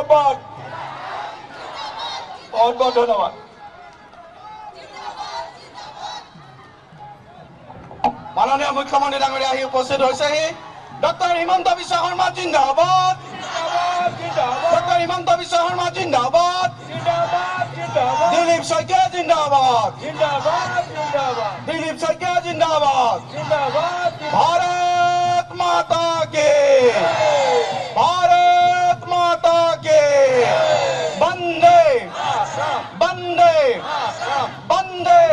জিন্দাবাদ বহুত বহুত ধন্যবাদ মাননীয় মুখ্যমন্ত্রী ডাঙরিয়া আহি উপস্থিত হয়েছেহি ডক্টর হিমন্ত বিশ্ব শর্মা জিন্দাবাদ ডক্টর হিমন্ত বিশ্ব শর্মা জিন্দাবাদ দিলীপ শইকীয়া জিন্দাবাদ দিলীপ শইকীয়া জিন্দাবাদ भारत माता के भारत माता के वंदे वंदे वंदे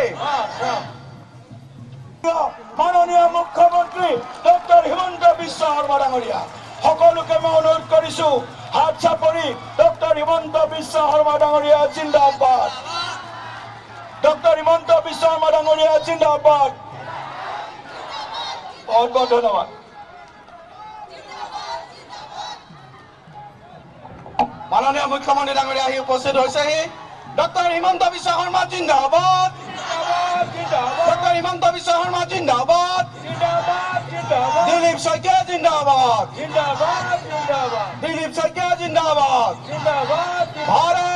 মাননীয় মুখ্যমন্ত্রী ডক্টর হিমন্ত বিশ্ব শর্মা ডাঙরিয়া সকলোকে মই অনুৰোধ কৰিছো হাত চাপৰি ডক্টর হিমন্ত বিশ্ব শর্মা ডাঙরিয়া জিন্দাবাদ ডক্টর হিমন্ত বিশ্ব শর্মা ডাঙরিয়া জিন্দাবাদ বহুত বহুত ধন্যবাদ মাননীয় মুখ্যমন্ত্রী ডাঙরিয়া আহি উপস্থিত হয়েছেহি ডক্টর হিমন্ত বিশ্ব শর্মা জিন্দাবাদ ডক্টর হিমন্ত বিশ্ব শর্মা জিন্দাবাদ দিলীপ শইকীয়া জিন্দাবাদ দিলীপ শইকীয়া জিন্দাবাদ ভারত